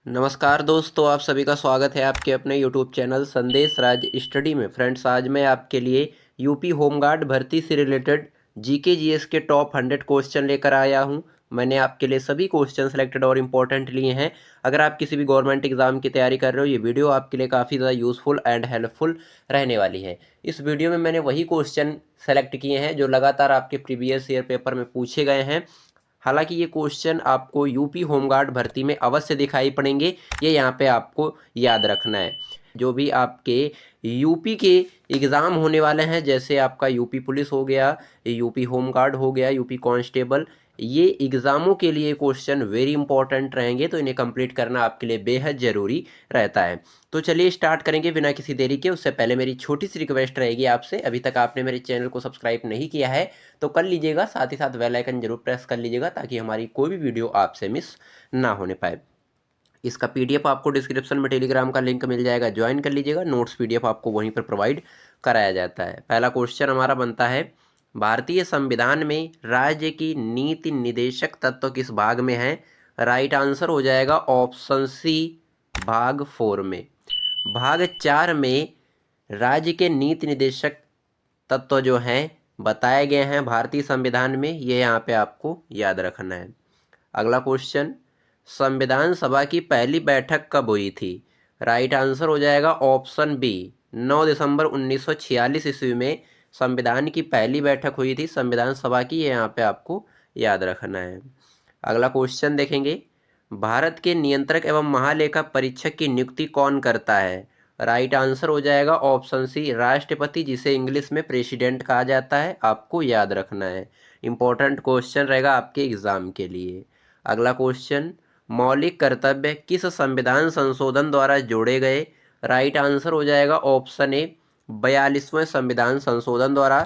नमस्कार दोस्तों, आप सभी का स्वागत है आपके अपने यूट्यूब चैनल संदेश राज स्टडी में। फ्रेंड्स, आज मैं आपके लिए यूपी होमगार्ड भर्ती से रिलेटेड जीके जीएस के टॉप 100 क्वेश्चन लेकर आया हूं। मैंने आपके लिए सभी क्वेश्चन सेलेक्टेड और इम्पोर्टेंट लिए हैं। अगर आप किसी भी गवर्नमेंट एग्जाम की तैयारी कर रहे हो, ये वीडियो आपके लिए काफ़ी ज़्यादा यूज़फुल एंड हेल्पफुल रहने वाली है। इस वीडियो में मैंने वही क्वेश्चन सेलेक्ट किए हैं जो लगातार आपके प्रीवियस ईयर पेपर में पूछे गए हैं। हालांकि ये क्वेश्चन आपको यूपी होमगार्ड भर्ती में अवश्य दिखाई पड़ेंगे, ये यहाँ पे आपको याद रखना है। जो भी आपके यूपी के एग्ज़ाम होने वाले हैं, जैसे आपका यूपी पुलिस हो गया, यूपी होमगार्ड हो गया, यूपी कांस्टेबल, ये एग्ज़ामों के लिए क्वेश्चन वेरी इंपॉर्टेंट रहेंगे, तो इन्हें कंप्लीट करना आपके लिए बेहद ज़रूरी रहता है। तो चलिए स्टार्ट करेंगे बिना किसी देरी के। उससे पहले मेरी छोटी सी रिक्वेस्ट रहेगी आपसे, अभी तक आपने मेरे चैनल को सब्सक्राइब नहीं किया है तो कर लीजिएगा, साथ ही साथ बेल आइकन जरूर प्रेस कर लीजिएगा ताकि हमारी कोई भी वीडियो आपसे मिस ना होने पाए। इसका पीडीएफ आपको डिस्क्रिप्शन में टेलीग्राम का लिंक मिल जाएगा, ज्वाइन कर लीजिएगा। नोट्स पीडीएफ आपको वहीं पर प्रोवाइड कराया जाता है। पहला क्वेश्चन हमारा बनता है, भारतीय संविधान में राज्य की नीति निदेशक तत्व किस भाग में है? राइट आंसर हो जाएगा ऑप्शन सी, भाग 4 में। भाग 4 में राज्य के नीति निदेशक तत्व जो हैं बताए गए हैं भारतीय संविधान में, ये यहाँ पे आपको याद रखना है। अगला क्वेश्चन, संविधान सभा की पहली बैठक कब हुई थी? राइट आंसर हो जाएगा ऑप्शन बी, 9 दिसंबर 1946 ईस्वी में संविधान की पहली बैठक हुई थी संविधान सभा की, ये यहाँ पे आपको याद रखना है। अगला क्वेश्चन देखेंगे, भारत के नियंत्रक एवं महालेखा परीक्षक की नियुक्ति कौन करता है? राइट आंसर हो जाएगा ऑप्शन सी, राष्ट्रपति, जिसे इंग्लिश में प्रेसिडेंट कहा जाता है। आपको याद रखना है, इंपॉर्टेंट क्वेश्चन रहेगा आपके एग्जाम के लिए। अगला क्वेश्चन, मौलिक कर्तव्य किस संविधान संशोधन द्वारा जोड़े गए? राइट आंसर हो जाएगा ऑप्शन ए, 42वें संविधान संशोधन द्वारा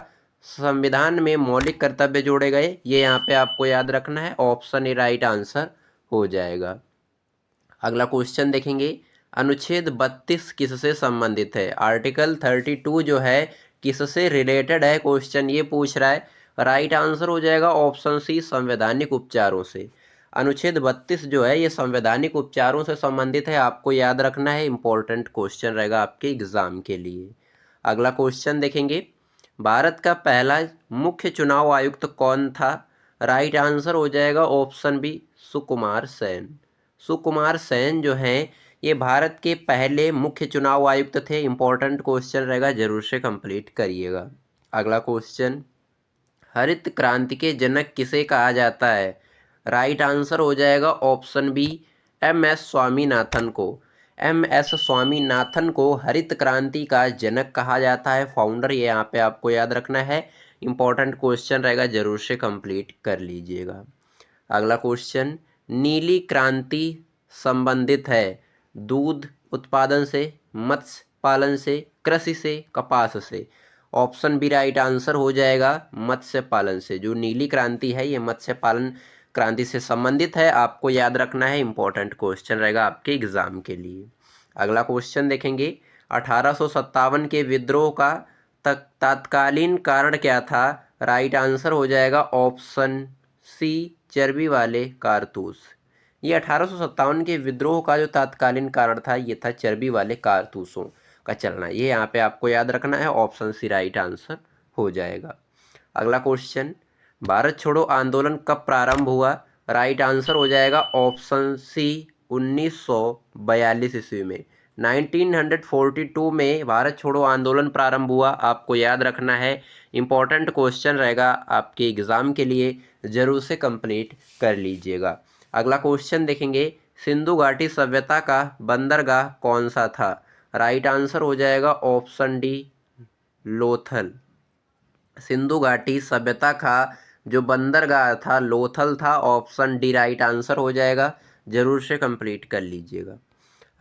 संविधान में मौलिक कर्तव्य जोड़े गए, ये यहाँ पे आपको याद रखना है। ऑप्शन ए राइट आंसर हो जाएगा। अगला क्वेश्चन देखेंगे, अनुच्छेद 32 किससे संबंधित है? आर्टिकल 32 जो है किससे रिलेटेड है, क्वेश्चन ये पूछ रहा है। राइट आंसर हो जाएगा ऑप्शन सी, संवैधानिक उपचारों से। अनुच्छेद 32 जो है ये संवैधानिक उपचारों से संबंधित है, आपको याद रखना है, इंपॉर्टेंट क्वेश्चन रहेगा आपके एग्जाम के लिए। अगला क्वेश्चन देखेंगे, भारत का पहला मुख्य चुनाव आयुक्त कौन था? राइट आंसर हो जाएगा ऑप्शन बी, सुकुमार सेन। सुकुमार सेन जो हैं ये भारत के पहले मुख्य चुनाव आयुक्त थे। इंपॉर्टेंट क्वेश्चन रहेगा, जरूर से कंप्लीट करिएगा। अगला क्वेश्चन, हरित क्रांति के जनक किसे कहा जाता है? राइट आंसर हो जाएगा option B, M S Swaminathan को। एम एस स्वामीनाथन को हरित क्रांति का जनक कहा जाता है, फाउंडर, ये यहाँ पे आपको याद रखना है। इंपॉर्टेंट क्वेश्चन रहेगा, जरूर से कंप्लीट कर लीजिएगा। अगला क्वेश्चन, नीली क्रांति संबंधित है दूध उत्पादन से, मत्स्य पालन से, कृषि से, कपास से? ऑप्शन बी राइट आंसर हो जाएगा, मत्स्य पालन से। जो नीली क्रांति है ये मत्स्य पालन क्रांति से संबंधित है, आपको याद रखना है, इंपॉर्टेंट क्वेश्चन रहेगा आपके एग्जाम के लिए। अगला क्वेश्चन देखेंगे, 1857 के विद्रोह का तत्कालीन कारण क्या था? राइट आंसर हो जाएगा ऑप्शन सी, चर्बी वाले कारतूस। ये 1857 के विद्रोह का जो तत्कालीन कारण था ये था चर्बी वाले कारतूसों का चलना, ये यहाँ पे आपको याद रखना है। ऑप्शन सी राइट आंसर हो जाएगा। अगला क्वेश्चन, भारत छोड़ो आंदोलन कब प्रारंभ हुआ? राइट आंसर हो जाएगा ऑप्शन सी, 1942 ईस्वी में। 1942 में भारत छोड़ो आंदोलन प्रारंभ हुआ, आपको याद रखना है, इंपॉर्टेंट क्वेश्चन रहेगा आपके एग्जाम के लिए, जरूर से कंप्लीट कर लीजिएगा। अगला क्वेश्चन देखेंगे, सिंधु घाटी सभ्यता का बंदरगाह कौन सा था? राइट आंसर हो जाएगा ऑप्शन डी, लोथल। सिंधु घाटी सभ्यता का जो बंदरगाह था लोथल था, ऑप्शन डी राइट आंसर हो जाएगा, जरूर से कंप्लीट कर लीजिएगा।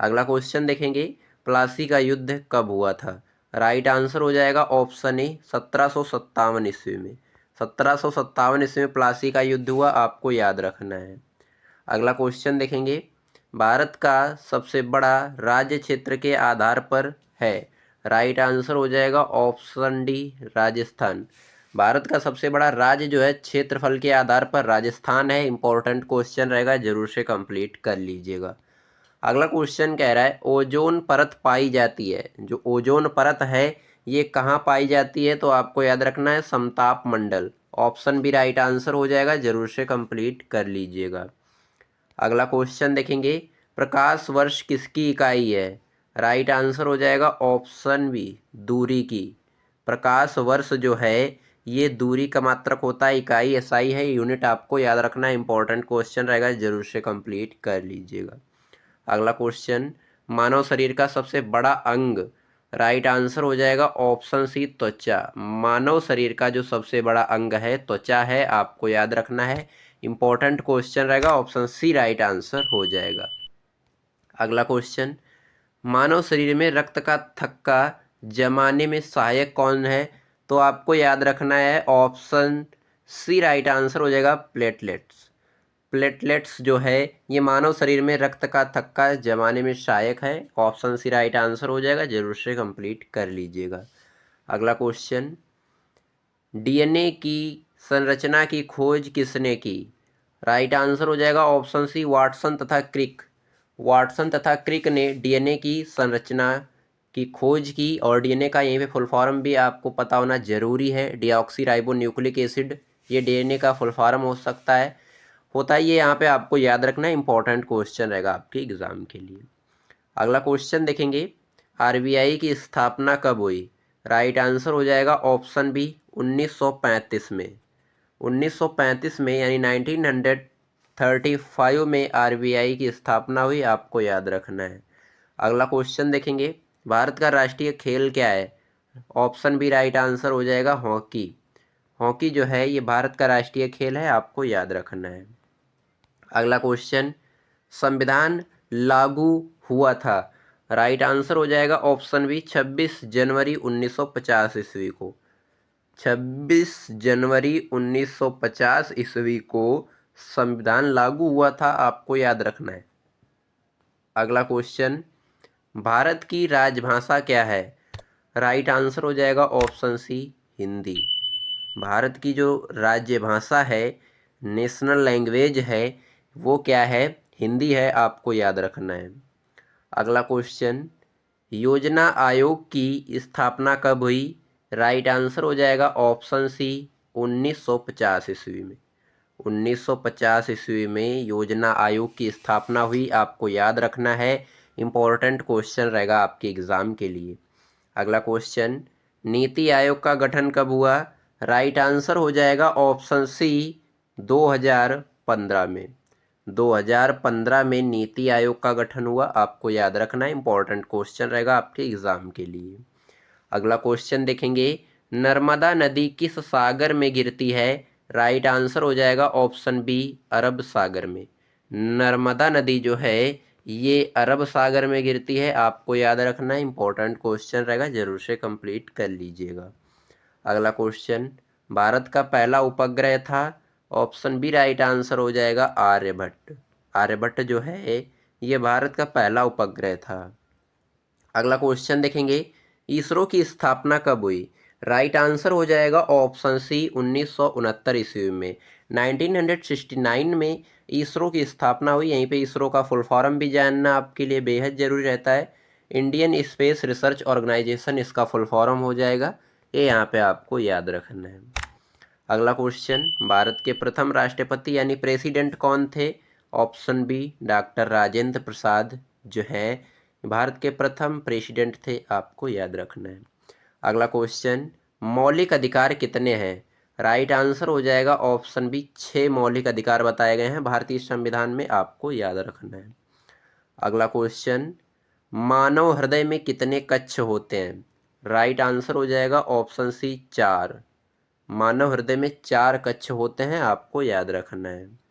अगला क्वेश्चन देखेंगे, प्लासी का युद्ध कब हुआ था? राइट आंसर हो जाएगा ऑप्शन ए, 1757 ईस्वी में। 1757 ईस्वी में प्लासी का युद्ध हुआ, आपको याद रखना है। अगला क्वेश्चन देखेंगे, भारत का सबसे बड़ा राज्य क्षेत्र के आधार पर है? राइट आंसर हो जाएगा ऑप्शन डी, राजस्थान। भारत का सबसे बड़ा राज्य जो है क्षेत्रफल के आधार पर राजस्थान है, इंपॉर्टेंट क्वेश्चन रहेगा, जरूर से कंप्लीट कर लीजिएगा। अगला क्वेश्चन कह रहा है ओजोन परत पाई जाती है, जो ओजोन परत है ये कहाँ पाई जाती है, तो आपको याद रखना है समताप मंडल। ऑप्शन भी राइट आंसर हो जाएगा, जरूर से कंप्लीट कर लीजिएगा। अगला क्वेश्चन देखेंगे, प्रकाश वर्ष किसकी इकाई है, राइट आंसर हो जाएगा ऑप्शन बी दूरी की। प्रकाश वर्ष जो है ये दूरी का मात्रक होता है, इकाई एसआई है, यूनिट आपको याद रखना है, इंपॉर्टेंट क्वेश्चन रहेगा, जरूर से कंप्लीट कर लीजिएगा। अगला क्वेश्चन, मानव शरीर का सबसे बड़ा अंग, राइट आंसर हो जाएगा ऑप्शन सी त्वचा। मानव शरीर का जो सबसे बड़ा अंग है त्वचा है, आपको याद रखना है, इंपॉर्टेंट क्वेश्चन रहेगा, ऑप्शन सी राइट आंसर हो जाएगा। अगला क्वेश्चन, मानव शरीर में रक्त का थक्का जमाने में सहायक कौन है, तो आपको याद रखना है ऑप्शन सी राइट आंसर हो जाएगा प्लेटलेट्स। प्लेटलेट्स जो है ये मानव शरीर में रक्त का थक्का जमाने में सहायक है, ऑप्शन सी राइट आंसर हो जाएगा, जरूर से कंप्लीट कर लीजिएगा। अगला क्वेश्चन, डीएनए की संरचना की खोज किसने की, राइट आंसर हो जाएगा ऑप्शन सी वाटसन तथा क्रिक। वाटसन तथा क्रिक ने डीएनए की संरचना की खोज की, और डीएनए का यहीं पे फुल फॉर्म भी आपको पता होना जरूरी है, डीऑक्सी न्यूक्लिक एसिड, ये डीएनए का फुल फॉर्म हो सकता है, होता है ये, यहाँ पे आपको याद रखना है, इंपॉर्टेंट क्वेश्चन रहेगा आपके एग्जाम के लिए। अगला क्वेश्चन देखेंगे, आरबीआई की स्थापना कब हुई, राइट आंसर हो जाएगा ऑप्शन बी 1935 में। 1935 में यानी 1935 में आरबीआई की स्थापना हुई, आपको याद रखना है। अगला क्वेश्चन देखेंगे, भारत का राष्ट्रीय खेल क्या है, ऑप्शन बी राइट आंसर हो जाएगा हॉकी। हॉकी जो है ये भारत का राष्ट्रीय खेल है, आपको याद रखना है। अगला क्वेश्चन, संविधान लागू हुआ था, राइट आंसर हो जाएगा ऑप्शन बी 26 जनवरी 1950 ईस्वी को। 26 जनवरी 1950 ईस्वी को संविधान लागू हुआ था, आपको याद रखना है। अगला क्वेश्चन, भारत की राजभाषा क्या है, राइट आंसर हो जाएगा ऑप्शन सी हिंदी। भारत की जो राज्य भाषा है, नेशनल लैंग्वेज है, वो क्या है, हिंदी है, आपको याद रखना है। अगला क्वेश्चन, योजना आयोग की स्थापना कब हुई, राइट आंसर हो जाएगा ऑप्शन सी 1950 ईस्वी में। 1950 ईस्वी में योजना आयोग की स्थापना हुई, आपको याद रखना है, इंपॉर्टेंट क्वेश्चन रहेगा आपके एग्जाम के लिए। अगला क्वेश्चन, नीति आयोग का गठन कब हुआ, राइट आंसर हो जाएगा ऑप्शन सी 2015 में। 2015 में नीति आयोग का गठन हुआ, आपको याद रखना है, इंपॉर्टेंट क्वेश्चन रहेगा आपके एग्जाम के लिए। अगला क्वेश्चन देखेंगे, नर्मदा नदी किस सागर में गिरती है, राइट आंसर हो जाएगा ऑप्शन बी अरब सागर में। नर्मदा नदी जो है ये अरब सागर में गिरती है, आपको याद रखना है, इंपॉर्टेंट क्वेश्चन रहेगा, जरूर से कंप्लीट कर लीजिएगा। अगला क्वेश्चन, भारत का पहला उपग्रह था, ऑप्शन बी राइट आंसर हो जाएगा आर्यभट्ट। आर्यभट्ट जो है ये भारत का पहला उपग्रह था। अगला क्वेश्चन देखेंगे, इसरो की स्थापना कब हुई, राइट आंसर हो जाएगा ऑप्शन सी 1969 ईस्वी में। 1969 में इसरो की स्थापना हुई, यहीं पे इसरो का फुल फॉर्म भी जानना आपके लिए बेहद ज़रूरी रहता है, इंडियन स्पेस रिसर्च ऑर्गेनाइजेशन इसका फुल फॉर्म हो जाएगा, ये यहाँ पे आपको याद रखना है। अगला क्वेश्चन, भारत के प्रथम राष्ट्रपति यानी प्रेसिडेंट कौन थे, option B doctor Rajendra Prasad जो है भारत के प्रथम प्रेसिडेंट थे, आपको याद रखना है। अगला क्वेश्चन, मौलिक अधिकार कितने हैं, राइट आंसर हो जाएगा ऑप्शन बी 6 मौलिक अधिकार बताए गए हैं भारतीय संविधान में, आपको याद रखना है। अगला क्वेश्चन, मानव हृदय में कितने कक्ष होते हैं, राइट आंसर हो जाएगा ऑप्शन सी 4। मानव हृदय में 4 कक्ष होते हैं, आपको याद रखना है।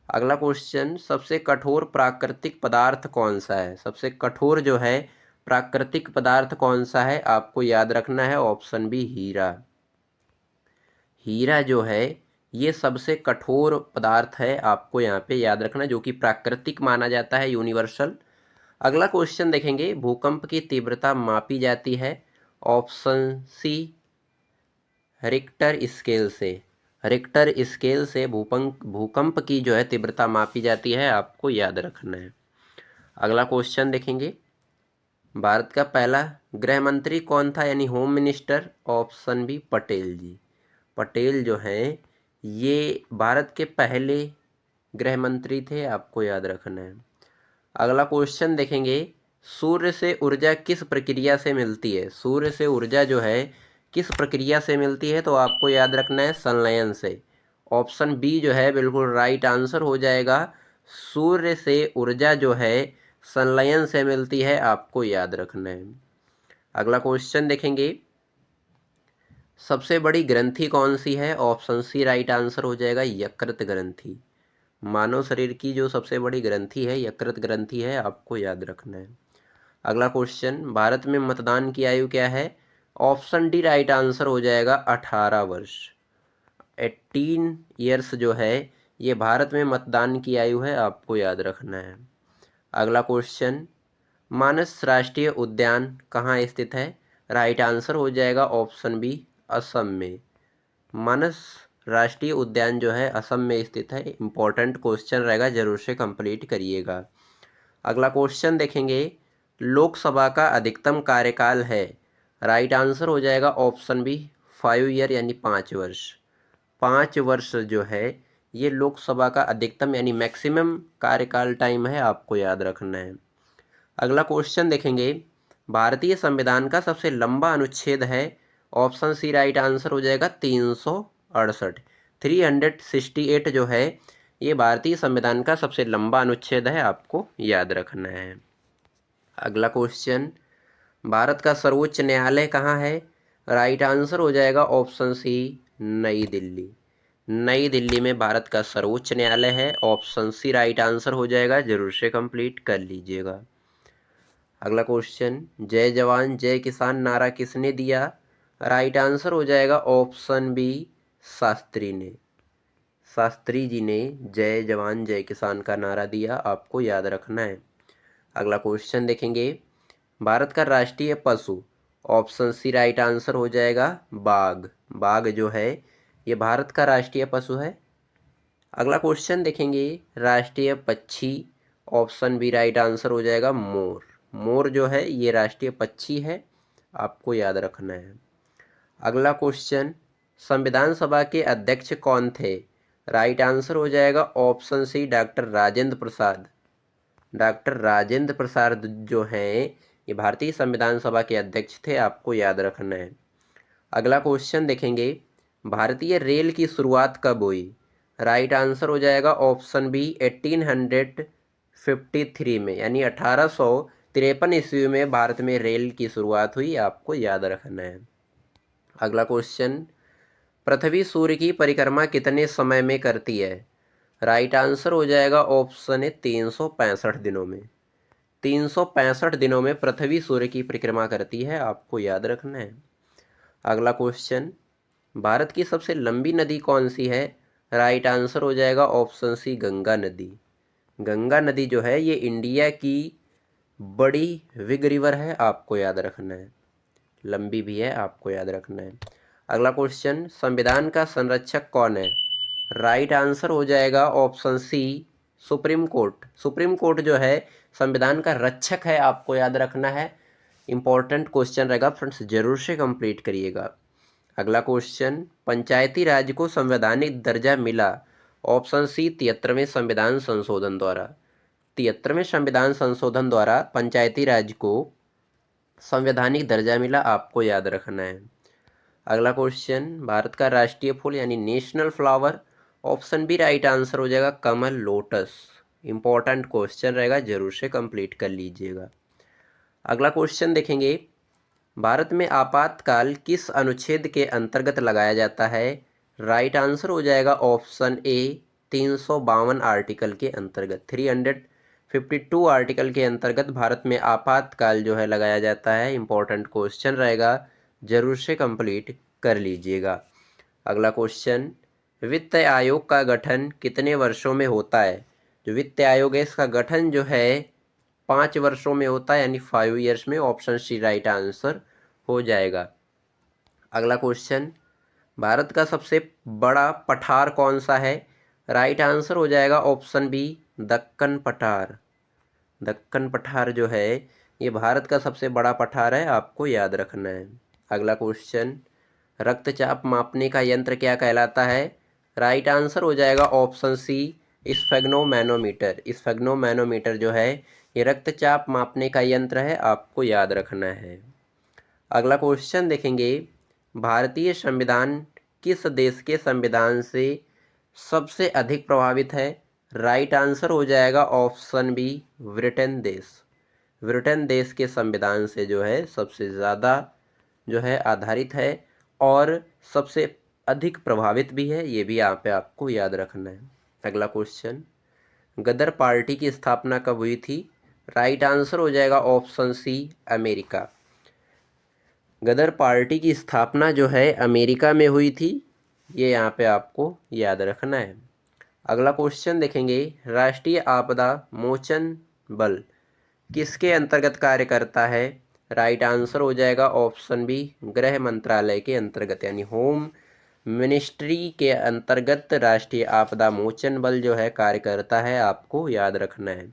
अगला क्वेश्चन, सबसे कठोर प्राकृतिक पदार्थ कौन सा है, सबसे कठोर जो है प्राकृतिक पदार्थ कौन सा है, आपको याद रखना है ऑप्शन बी हीरा। हीरा जो है ये सबसे कठोर पदार्थ है, आपको यहाँ पे याद रखना, जो कि प्राकृतिक माना जाता है, यूनिवर्सल। अगला क्वेश्चन देखेंगे, भूकंप की तीव्रता मापी जाती है, ऑप्शन सी रिक्टर स्केल से। रिक्टर स्केल से भूकंप की जो है तीव्रता मापी जाती है, आपको याद रखना है। अगला क्वेश्चन देखेंगे, भारत का पहला गृह मंत्री कौन था यानी home minister? Option B Patel ji. Patel जो हैं ये भारत के पहले गृह मंत्री थे, आपको याद रखना है। अगला क्वेश्चन देखेंगे, सूर्य से ऊर्जा किस प्रक्रिया से मिलती है? सूर्य से ऊर्जा जो है किस प्रक्रिया से मिलती है? तो आपको याद रखना है संलयन से। ऑप्शन बी जो है बिल्कुल राइट आंसर हो जाएगा। सूर्य से ऊर्जा जो है संलयन से मिलती है, आपको याद रखना है। अगला क्वेश्चन देखेंगे, सबसे बड़ी ग्रंथि कौन सी है? ऑप्शन सी राइट आंसर हो जाएगा, यकृत ग्रंथि। मानव शरीर की जो सबसे बड़ी ग्रंथि है यकृत ग्रंथि है, आपको याद रखना है। अगला क्वेश्चन, भारत में मतदान की आयु क्या है? ऑप्शन डी राइट आंसर हो जाएगा, 18 वर्ष। 18 ईयर्स जो है ये भारत में मतदान की आयु है, आपको याद रखना है। अगला क्वेश्चन, मानस राष्ट्रीय उद्यान कहाँ स्थित है? राइट आंसर हो जाएगा ऑप्शन बी, असम में। मानस राष्ट्रीय उद्यान जो है असम में स्थित है। इम्पोर्टेंट क्वेश्चन रहेगा, जरूर से कंप्लीट करिएगा। अगला क्वेश्चन देखेंगे, लोकसभा का अधिकतम कार्यकाल है? राइट आंसर हो जाएगा ऑप्शन बी, 5 ईयर यानी 5 वर्ष। 5 वर्ष जो है ये लोकसभा का अधिकतम यानी मैक्सिमम कार्यकाल टाइम है, आपको याद रखना है। अगला क्वेश्चन देखेंगे, भारतीय संविधान का सबसे लंबा अनुच्छेद है? ऑप्शन सी राइट आंसर हो जाएगा, 368। 368 जो है ये भारतीय संविधान का सबसे लंबा अनुच्छेद है, आपको याद रखना है। अगला क्वेश्चन, भारत का सर्वोच्च न्यायालय कहाँ है? राइट आंसर हो जाएगा ऑप्शन सी, नई दिल्ली। नई दिल्ली में भारत का सर्वोच्च न्यायालय है। ऑप्शन सी राइट आंसर हो जाएगा, जरूर से कंप्लीट कर लीजिएगा। अगला क्वेश्चन, जय जवान जय किसान नारा किसने दिया? राइट आंसर हो जाएगा ऑप्शन बी, शास्त्री ने। शास्त्री जी ने जय जवान जय किसान का नारा दिया, आपको याद रखना है। अगला क्वेश्चन देखेंगे, भारत का राष्ट्रीय पशु? ऑप्शन सी राइट आंसर हो जाएगा, बाघ। बाघ जो है ये भारत का राष्ट्रीय पशु है। अगला क्वेश्चन देखेंगे, राष्ट्रीय पक्षी? ऑप्शन बी राइट आंसर हो जाएगा, मोर। मोर जो है ये राष्ट्रीय पक्षी है, आपको याद रखना है। अगला क्वेश्चन, संविधान सभा के अध्यक्ष कौन थे? राइट आंसर हो जाएगा ऑप्शन सी, डॉक्टर राजेंद्र प्रसाद। डॉक्टर राजेंद्र प्रसाद जो हैं ये भारतीय संविधान सभा के अध्यक्ष थे, आपको याद रखना है। अगला क्वेश्चन देखेंगे, भारतीय रेल की शुरुआत कब हुई? राइट आंसर हो जाएगा ऑप्शन बी, 1853 में यानी 1853 ईस्वी में भारत में रेल की शुरुआत हुई, आपको याद रखना है। अगला क्वेश्चन, पृथ्वी सूर्य की परिक्रमा कितने समय में करती है? राइट आंसर हो जाएगा ऑप्शन है, 365 दिनों में। 365 दिनों में पृथ्वी सूर्य की परिक्रमा करती है, आपको याद रखना है। अगला क्वेश्चन, भारत की सबसे लंबी नदी कौन सी है? राइट आंसर हो जाएगा ऑप्शन सी, गंगा नदी। गंगा नदी जो है ये इंडिया की बड़ी बिग रिवर है, आपको याद रखना है। लंबी भी है, आपको याद रखना है। अगला क्वेश्चन, संविधान का संरक्षक कौन है? राइट आंसर हो जाएगा option C, Supreme Court. Supreme Court जो है संविधान का रक्षक है, आपको याद रखना है। इंपॉर्टेंट क्वेश्चन रहेगा फ्रेंड्स, जरूर से कंप्लीट करिएगा। अगला क्वेश्चन, पंचायती राज को संवैधानिक दर्जा मिला? ऑप्शन सी, 73वें संविधान संशोधन द्वारा। 73वें संविधान संशोधन द्वारा पंचायती राज को संवैधानिक दर्जा मिला, आपको याद रखना है। अगला क्वेश्चन, भारत का राष्ट्रीय फूल यानी national flower? Option B right answer हो जाएगा, कमल, लोटस। इंपॉर्टेंट क्वेश्चन रहेगा, जरूर से कंप्लीट कर लीजिएगा। अगला क्वेश्चन देखेंगे, भारत में आपातकाल किस अनुच्छेद के अंतर्गत लगाया जाता है? राइट आंसर हो जाएगा ऑप्शन ए, 352 आर्टिकल के अंतर्गत। 352 आर्टिकल के अंतर्गत भारत में आपातकाल जो है लगाया जाता है। इंपॉर्टेंट क्वेश्चन रहेगा, जरूर से कंप्लीट कर लीजिएगा। अगला क्वेश्चन, वित्त आयोग का गठन कितने वर्षों में होता है? जो वित्त आयोग है इसका गठन जो है 5 वर्षों में होता है यानी 5 ईयर्स में। ऑप्शन सी राइट आंसर हो जाएगा। अगला क्वेश्चन, भारत का सबसे बड़ा पठार कौन सा है? राइट आंसर हो जाएगा ऑप्शन बी, दक्कन पठार। दक्कन पठार जो है ये भारत का सबसे बड़ा पठार है, आपको याद रखना है। अगला क्वेश्चन, रक्तचाप मापने का यंत्र क्या कहलाता है? राइट आंसर हो जाएगा ऑप्शन सी, स्फेग्नोमैनोमीटर। स्फेग्नोमैनोमीटर जो है ये रक्तचाप मापने का यंत्र है, आपको याद रखना है। अगला क्वेश्चन देखेंगे, भारतीय संविधान किस देश के संविधान से सबसे अधिक प्रभावित है? राइट आंसर हो जाएगा ऑप्शन बी, ब्रिटेन देश। ब्रिटेन देश के संविधान से जो है सबसे ज़्यादा जो है आधारित है और सबसे अधिक प्रभावित भी है, ये भी यहाँ पे आपको याद रखना है। अगला क्वेश्चन, गदर पार्टी की स्थापना कब हुई थी? राइट आंसर हो जाएगा ऑप्शन सी, अमेरिका। गदर पार्टी की स्थापना जो है अमेरिका में हुई थी, ये यहाँ पे आपको याद रखना है। अगला क्वेश्चन देखेंगे, राष्ट्रीय आपदा मोचन बल किसके अंतर्गत कार्य करता है? राइट आंसर हो जाएगा ऑप्शन बी, गृह मंत्रालय के अंतर्गत, यानी होम मिनिस्ट्री के अंतर्गत राष्ट्रीय आपदा मोचन बल जो है कार्य करता है, आपको याद रखना है।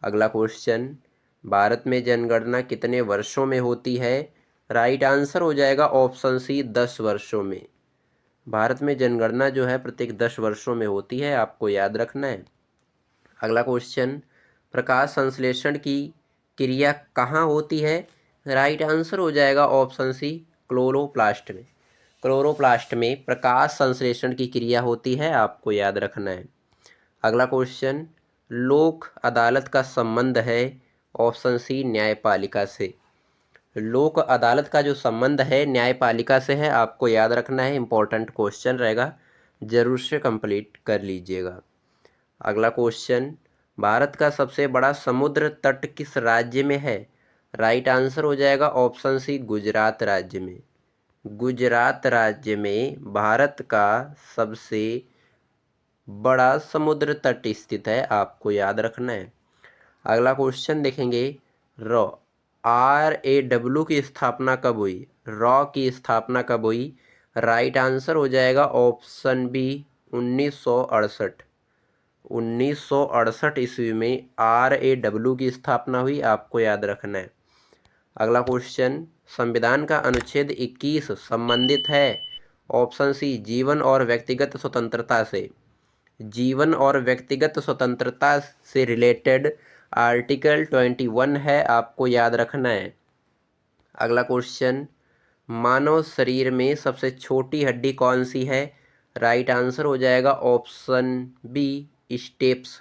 अगला क्वेश्चन, भारत में जनगणना कितने वर्षों में होती है? राइट आंसर हो जाएगा ऑप्शन सी, 10 वर्षों में। भारत में जनगणना जो है प्रत्येक 10 वर्षों में होती है, आपको याद रखना है। अगला क्वेश्चन, प्रकाश संश्लेषण की क्रिया कहाँ होती है? राइट आंसर हो जाएगा ऑप्शन सी, क्लोरोप्लास्ट में। क्लोरोप्लास्ट में प्रकाश संश्लेषण की क्रिया होती है, आपको याद रखना है। अगला क्वेश्चन, लोक अदालत का संबंध है? ऑप्शन सी, न्यायपालिका से। लोक अदालत का जो संबंध है न्यायपालिका से है, आपको याद रखना है। इंपॉर्टेंट क्वेश्चन रहेगा, जरूर से कंप्लीट कर लीजिएगा। अगला क्वेश्चन, भारत का सबसे बड़ा समुद्र तट किस राज्य में है? राइट आंसर हो जाएगा ऑप्शन सी, गुजरात राज्य में। गुजरात राज्य में भारत का सबसे बड़ा समुद्र तट स्थित है, आपको याद रखना है। अगला क्वेश्चन देखेंगे, RAW की स्थापना कब हुई? रॉ की स्थापना कब हुई? राइट आंसर हो जाएगा ऑप्शन बी, 1968। 1968 ईस्वी में RAW की स्थापना हुई, आपको याद रखना है। अगला क्वेश्चन, संविधान का अनुच्छेद 21 संबंधित है? ऑप्शन सी, जीवन और व्यक्तिगत स्वतंत्रता से। जीवन और व्यक्तिगत स्वतंत्रता से रिलेटेड आर्टिकल 21 है, आपको याद रखना है। अगला क्वेश्चन, मानव शरीर में सबसे छोटी हड्डी कौन सी है? राइट आंसर हो जाएगा ऑप्शन बी, स्टेप्स।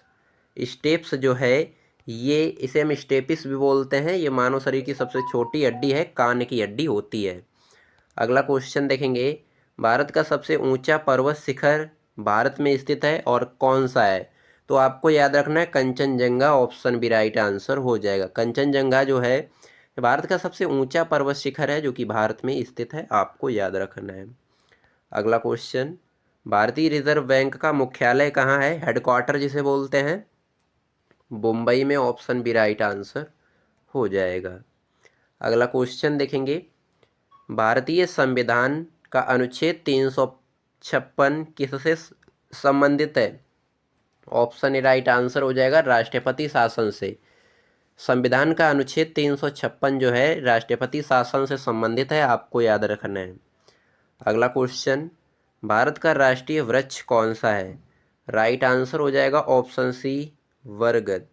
स्टेप्स जो है ये, इसे हम स्टेपिस भी बोलते हैं, ये मानव शरीर की सबसे छोटी हड्डी है, कान की हड्डी होती है। अगला क्वेश्चन देखेंगे, भारत का सबसे ऊंचा पर्वत शिखर भारत में स्थित है और कौन सा है? तो आपको याद रखना है Kanchenjunga, option B right answer हो जाएगा। कंचनजंगा जो है भारत का सबसे ऊंचा पर्वत शिखर है जो कि भारत में स्थित है, आपको याद रखना है। अगला क्वेश्चन, भारतीय रिजर्व बैंक का मुख्यालय कहाँ है? हेडक्वार्टर जिसे बोलते हैं, मुंबई में, ऑप्शन बी राइट आंसर हो जाएगा। अगला क्वेश्चन देखेंगे, भारतीय संविधान का अनुच्छेद 356 किससे संबंधित है? ऑप्शन ए राइट आंसर हो जाएगा राष्ट्रपति शासन से। संविधान का अनुच्छेद 356 जो है राष्ट्रपति शासन से संबंधित है, आपको याद रखना है। अगला क्वेश्चन, भारत का राष्ट्रीय वृक्ष कौन सा है? राइट आंसर हो जाएगा ऑप्शन सी, बरगद।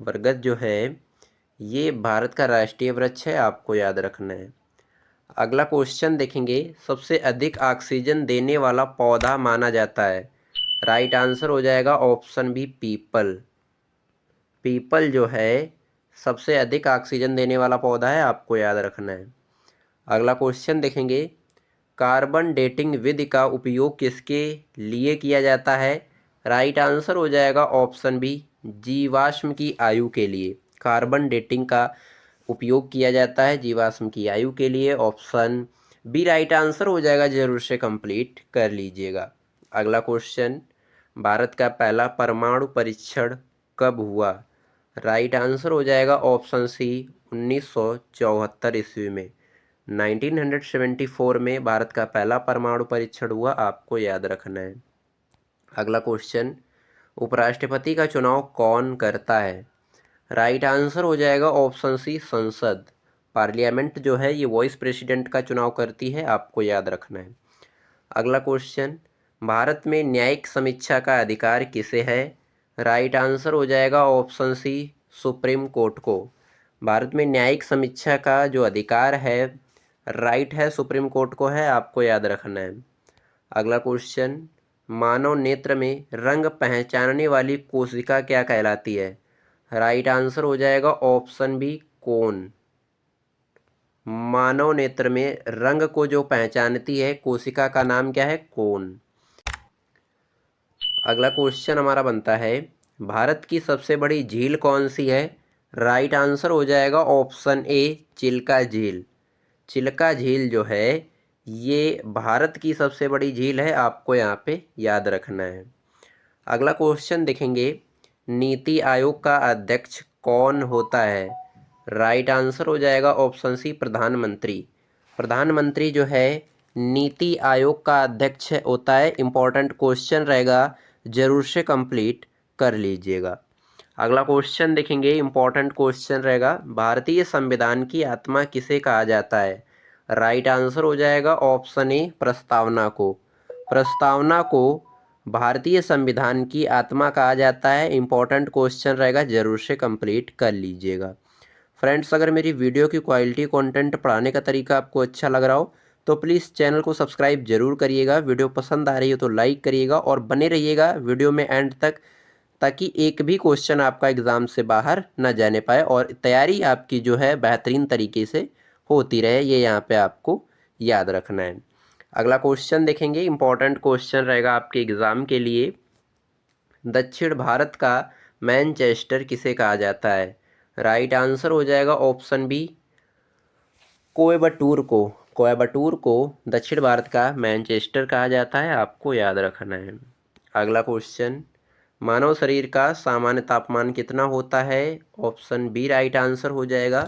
बरगद जो है ये भारत का राष्ट्रीय वृक्ष है, आपको याद रखना है। अगला क्वेश्चन देखेंगे, सबसे अधिक ऑक्सीजन देने वाला पौधा माना जाता है? राइट आंसर हो जाएगा ऑप्शन बी, पीपल। पीपल जो है सबसे अधिक ऑक्सीजन देने वाला पौधा है, आपको याद रखना है। अगला क्वेश्चन देखेंगे, कार्बन डेटिंग विधि का उपयोग किसके लिए किया जाता है? राइट आंसर हो जाएगा ऑप्शन बी, जीवाश्म की आयु के लिए। कार्बन डेटिंग का उपयोग किया जाता है जीवाश्म की आयु के लिए, ऑप्शन बी राइट आंसर हो जाएगा, जरूर से कंप्लीट कर लीजिएगा। अगला क्वेश्चन, भारत का पहला परमाणु परीक्षण कब हुआ? राइट आंसर हो जाएगा ऑप्शन सी, 1974 ईस्वी में। 1974 में भारत का पहला परमाणु परीक्षण हुआ, आपको याद रखना है। अगला क्वेश्चन, उपराष्ट्रपति का चुनाव कौन करता है? राइट आंसर हो जाएगा ऑप्शन सी संसद। पार्लियामेंट जो है ये वॉइस प्रेसिडेंट का चुनाव करती है, आपको याद रखना है। अगला क्वेश्चन, भारत में न्यायिक समीक्षा का अधिकार किसे है? राइट आंसर हो जाएगा ऑप्शन सी सुप्रीम कोर्ट को। भारत में न्यायिक समीक्षा का जो अधिकार है, राइट है, सुप्रीम कोर्ट को है, आपको याद रखना है। अगला क्वेश्चन, मानव नेत्र में रंग पहचानने वाली कोशिका क्या कहलाती है? राइट आंसर हो जाएगा ऑप्शन बी कोन। मानव नेत्र में रंग को जो पहचानती है कोशिका का नाम क्या है? कोन। अगला क्वेश्चन हमारा बनता है, भारत की सबसे बड़ी झील कौन सी है? राइट आंसर हो जाएगा ऑप्शन ए चिल्का झील। चिल्का झील जो है ये भारत की सबसे बड़ी झील है, आपको यहाँ पे याद रखना है। अगला क्वेश्चन देखेंगे, नीति आयोग का अध्यक्ष कौन होता है? राइट आंसर हो जाएगा ऑप्शन सी प्रधानमंत्री। प्रधानमंत्री जो है नीति आयोग का अध्यक्ष होता है। इम्पोर्टेंट क्वेश्चन रहेगा, जरूर से कंप्लीट कर लीजिएगा। अगला क्वेश्चन देखेंगे, इम्पोर्टेंट क्वेश्चन रहेगा, भारतीय संविधान की आत्मा किसे कहा जाता है? राइट आंसर हो जाएगा ऑप्शन ए प्रस्तावना को। प्रस्तावना को भारतीय संविधान की आत्मा कहा जाता है। इम्पोर्टेंट क्वेश्चन रहेगा, जरूर से कंप्लीट कर लीजिएगा। फ्रेंड्स, अगर मेरी वीडियो की क्वालिटी, कंटेंट, पढ़ाने का तरीका आपको अच्छा लग रहा हो तो प्लीज़ चैनल को सब्सक्राइब जरूर करिएगा। वीडियो पसंद आ रही हो तो लाइक करिएगा और बने रहिएगा वीडियो में एंड तक, ताकि एक भी क्वेश्चन आपका एग्ज़ाम से बाहर न जाने पाए और तैयारी आपकी जो है बेहतरीन तरीके से होती रहे, ये यहाँ पे आपको याद रखना है। अगला क्वेश्चन देखेंगे, इम्पोर्टेंट क्वेश्चन रहेगा आपके एग्ज़ाम के लिए, दक्षिण भारत का मैनचेस्टर किसे कहा जाता है? राइट आंसर हो जाएगा ऑप्शन बी कोयबटूर को। कोयबटूर को दक्षिण भारत का मैनचेस्टर कहा जाता है, आपको याद रखना है। अगला क्वेश्चन, मानव शरीर का सामान्य तापमान कितना होता है? ऑप्शन बी राइट आंसर हो जाएगा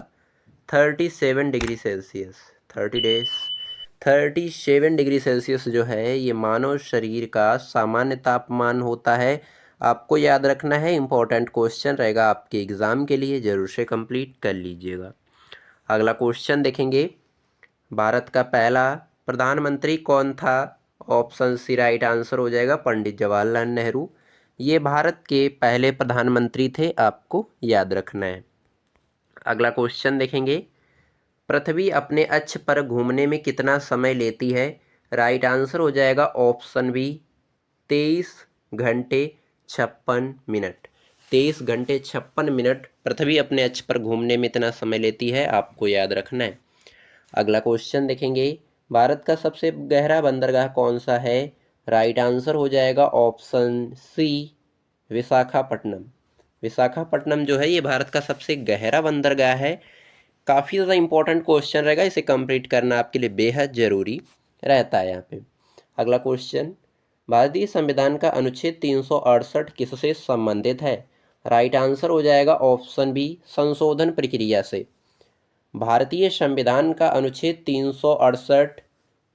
37 डिग्री सेल्सियस। 37 डिग्री सेल्सियस जो है ये मानव शरीर का सामान्य तापमान होता है, आपको याद रखना है। इम्पोर्टेंट क्वेश्चन रहेगा आपके एग्ज़ाम के लिए, जरूर से कंप्लीट कर लीजिएगा। अगला क्वेश्चन देखेंगे, भारत का पहला प्रधानमंत्री कौन था? ऑप्शन सी राइट आंसर हो जाएगा पंडित जवाहरलाल नेहरू। ये भारत के पहले प्रधानमंत्री थे, आपको याद रखना है। अगला क्वेश्चन देखेंगे, पृथ्वी अपने अक्ष पर घूमने में कितना समय लेती है? राइट आंसर हो जाएगा ऑप्शन बी 23 घंटे 56 मिनट। 23 घंटे 56 मिनट पृथ्वी अपने अक्ष पर घूमने में इतना समय लेती है, आपको याद रखना है। अगला क्वेश्चन देखेंगे, भारत का सबसे गहरा बंदरगाह कौन सा है? राइट आंसर हो जाएगा ऑप्शन सी विशाखापट्टनम। विशाखापट्टनम जो है ये भारत का सबसे गहरा बंदरगाह है। काफ़ी ज़्यादा इंपॉर्टेंट क्वेश्चन रहेगा, इसे कंप्लीट करना आपके लिए बेहद ज़रूरी रहता है यहाँ पे। अगला क्वेश्चन, भारतीय संविधान का अनुच्छेद 368 किससे संबंधित है? राइट आंसर हो जाएगा ऑप्शन बी संशोधन प्रक्रिया से। भारतीय संविधान का अनुच्छेद 368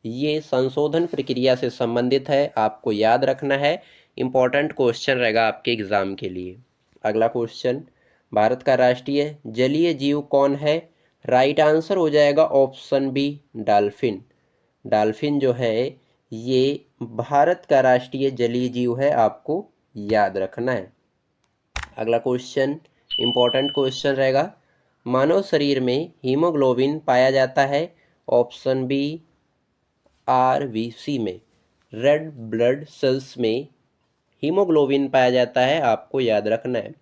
ये संशोधन प्रक्रिया से संबंधित है, आपको याद रखना है। इम्पॉर्टेंट क्वेश्चन रहेगा आपके एग्ज़ाम के लिए। अगला क्वेश्चन, भारत का राष्ट्रीय जलीय जीव कौन है? राइट आंसर हो जाएगा ऑप्शन बी डॉल्फिन। डॉल्फिन जो है ये भारत का राष्ट्रीय जलीय जीव है, आपको याद रखना है। अगला क्वेश्चन इम्पोर्टेंट क्वेश्चन रहेगा, मानव शरीर में हीमोग्लोबिन पाया जाता है। ऑप्शन बी आरबीसी में, रेड ब्लड सेल्स में हीमोग्लोबिन पाया जाता है, आपको याद रखना है।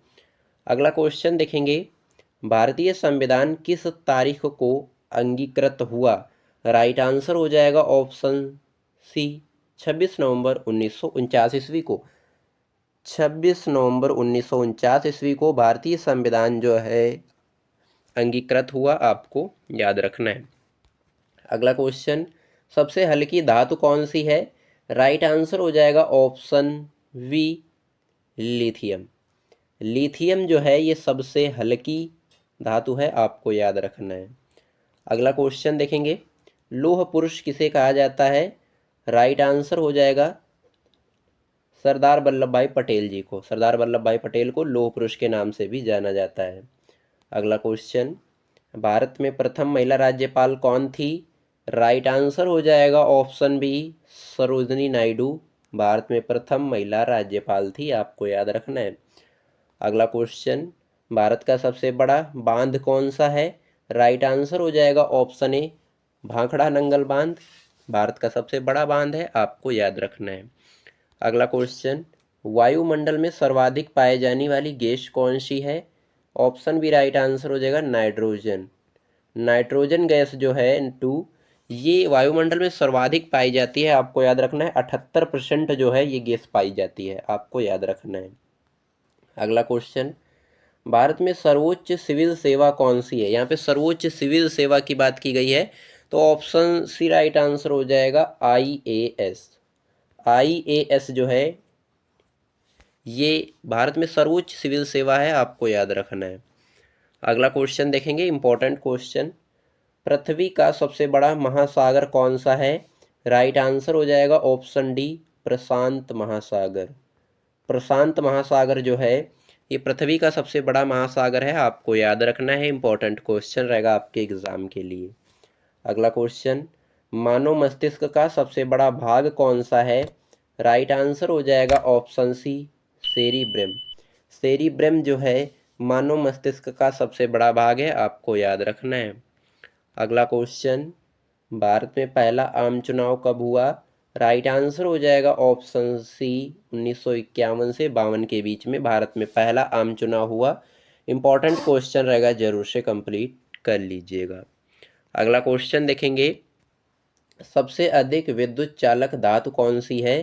अगला क्वेश्चन देखेंगे, भारतीय संविधान किस तारीख को अंगीकृत हुआ? राइट आंसर हो जाएगा ऑप्शन सी 26 नवंबर 1949 ईस्वी को। 26 नवंबर 1949 ईस्वी को भारतीय संविधान जो है अंगीकृत हुआ, आपको याद रखना है। अगला क्वेश्चन, सबसे हल्की धातु कौन सी है? राइट आंसर हो जाएगा ऑप्शन वी लिथियम। लिथियम जो है ये सबसे हल्की धातु है, आपको याद रखना है। अगला क्वेश्चन देखेंगे, लौह पुरुष किसे कहा जाता है? राइट आंसर हो जाएगा सरदार वल्लभ भाई पटेल जी को। सरदार वल्लभ भाई पटेल को लौह पुरुष के नाम से भी जाना जाता है। अगला क्वेश्चन, भारत में प्रथम महिला राज्यपाल कौन थी? राइट आंसर हो जाएगा ऑप्शन बी, सरोजनी नायडू भारत में प्रथम महिला राज्यपाल थी, आपको याद रखना है। अगला क्वेश्चन, भारत का सबसे बड़ा बांध कौन सा है? राइट आंसर हो जाएगा ऑप्शन ए, भाखड़ा नंगल बांध भारत का सबसे बड़ा बांध है, आपको याद रखना है। अगला क्वेश्चन, वायुमंडल में सर्वाधिक पाए जाने वाली गैस कौन सी है? ऑप्शन बी राइट आंसर हो जाएगा नाइट्रोजन। नाइट्रोजन गैस जो है टू, ये वायुमंडल में सर्वाधिक पाई जाती है, आपको याद रखना है। 78% जो है ये गैस पाई जाती है, आपको याद रखना है। अगला क्वेश्चन, भारत में सर्वोच्च सिविल सेवा कौन सी है? यहाँ पे सर्वोच्च सिविल सेवा की बात की गई है, तो ऑप्शन सी राइट आंसर हो जाएगा आईएएस। आईएएस जो है ये भारत में सर्वोच्च सिविल सेवा है, आपको याद रखना है। अगला क्वेश्चन देखेंगे, इंपॉर्टेंट क्वेश्चन, पृथ्वी का सबसे बड़ा महासागर कौन सा है? राइट आंसर हो जाएगा ऑप्शन डी, प्रशांत महासागर। प्रशांत महासागर जो है ये पृथ्वी का सबसे बड़ा महासागर है, आपको याद रखना है। इंपॉर्टेंट क्वेश्चन रहेगा आपके एग्जाम के लिए। अगला क्वेश्चन, मानव मस्तिष्क का सबसे बड़ा भाग कौन सा है? राइट आंसर हो जाएगा ऑप्शन सी, सेरिब्रम। सेरिब्रम जो है मानव मस्तिष्क का सबसे बड़ा भाग है, आपको याद रखना है। अगला क्वेश्चन, भारत में पहला आम चुनाव कब हुआ? राइट आंसर हो जाएगा ऑप्शन सी, 1951 से 52 के बीच में भारत में पहला आम चुनाव हुआ। इंपॉर्टेंट क्वेश्चन रहेगा, जरूर से कंप्लीट कर लीजिएगा। अगला क्वेश्चन देखेंगे, सबसे अधिक विद्युत चालक धातु कौन सी है?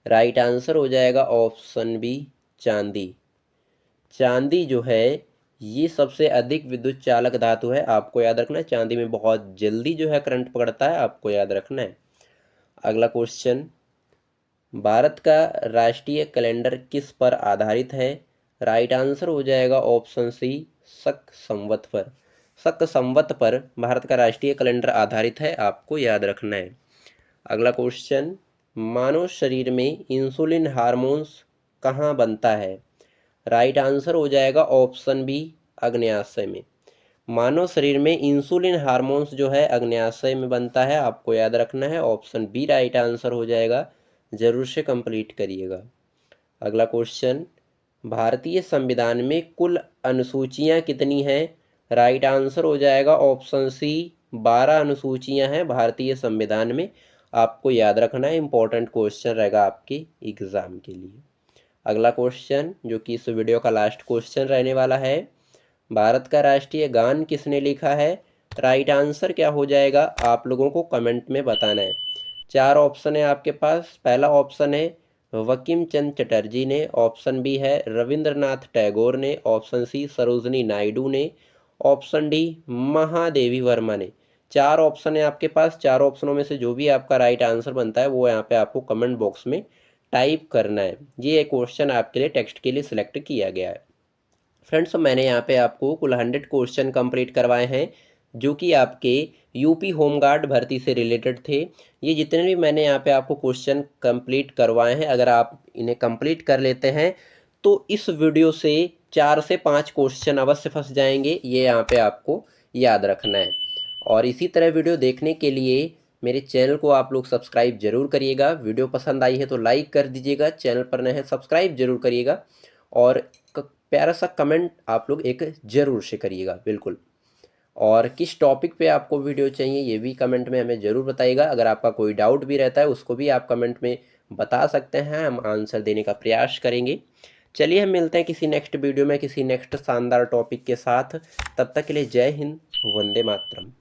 राइट आंसर हो जाएगा ऑप्शन बी, चांदी। चांदी जो है ये सबसे अधिक विद्युत चालक धातु है, आपको याद रखना है। चांदी में बहुत जल्दी जो है करंट पकड़ता है, आपको याद रखना है। अगला क्वेश्चन, भारत का राष्ट्रीय कैलेंडर किस पर आधारित है? राइट आंसर हो जाएगा ऑप्शन सी, शक संवत पर। शक संवत पर भारत का राष्ट्रीय कैलेंडर आधारित है, आपको याद रखना है। अगला क्वेश्चन, मानव शरीर में इंसुलिन हार्मोन्स कहाँ बनता है? राइट आंसर हो जाएगा ऑप्शन बी, अग्न्याशय में। मानव शरीर में इंसुलिन हार्मोन्स जो है अग्न्याशय में बनता है, आपको याद रखना है। ऑप्शन बी राइट आंसर हो जाएगा, जरूर से कंप्लीट करिएगा। अगला क्वेश्चन, भारतीय संविधान में कुल अनुसूचियां कितनी हैं? राइट आंसर हो जाएगा ऑप्शन सी, 12 अनुसूचियां हैं भारतीय संविधान में, आपको याद रखना है। इंपॉर्टेंट क्वेश्चन रहेगा आपके एग्जाम के लिए। अगला क्वेश्चन जो कि इस वीडियो का लास्ट क्वेश्चन रहने वाला है, भारत का राष्ट्रीय गान किसने लिखा है? राइट आंसर क्या हो जाएगा, आप लोगों को कमेंट में बताना है। 4 ऑप्शन है आपके पास। पहला ऑप्शन है बंकिम चंद्र चटर्जी ने, ऑप्शन बी है रविंद्रनाथ टैगोर ने, ऑप्शन सी सरोजनी नायडू ने, ऑप्शन डी महादेवी वर्मा ने। 4 ऑप्शन है आपके पास। 4 ऑप्शनों में से जो भी आपका राइट आंसर बनता है वो यहाँ पे आपको कमेंट बॉक्स में टाइप करना है। ये क्वेश्चन आपके लिए टेक्स्ट के लिए सिलेक्ट किया गया है। फ्रेंड्स, मैंने यहाँ पे आपको कुल 100 क्वेश्चन कंप्लीट करवाए हैं जो कि आपके यूपी होमगार्ड भर्ती से रिलेटेड थे। ये जितने भी मैंने यहाँ पे आपको क्वेश्चन कंप्लीट करवाए हैं, अगर आप इन्हें कंप्लीट कर लेते हैं तो इस वीडियो से 4 से 5 क्वेश्चन अवश्य फंस जाएंगे, ये यहाँ पे आपको याद रखना है। और इसी तरह वीडियो देखने के लिए मेरे चैनल को आप लोग सब्सक्राइब जरूर करिएगा। वीडियो पसंद आई है तो लाइक कर दीजिएगा, चैनल पर नए हैं सब्सक्राइब जरूर करिएगा, और प्यारा सा कमेंट आप लोग एक ज़रूर से करिएगा बिल्कुल। और किस टॉपिक पे आपको वीडियो चाहिए ये भी कमेंट में हमें ज़रूर बताइएगा। अगर आपका कोई डाउट भी रहता है उसको भी आप कमेंट में बता सकते हैं, हम आंसर देने का प्रयास करेंगे। चलिए हम मिलते हैं किसी नेक्स्ट वीडियो में किसी नेक्स्ट शानदार टॉपिक के साथ। तब तक के लिए जय हिंद, वंदे मातरम।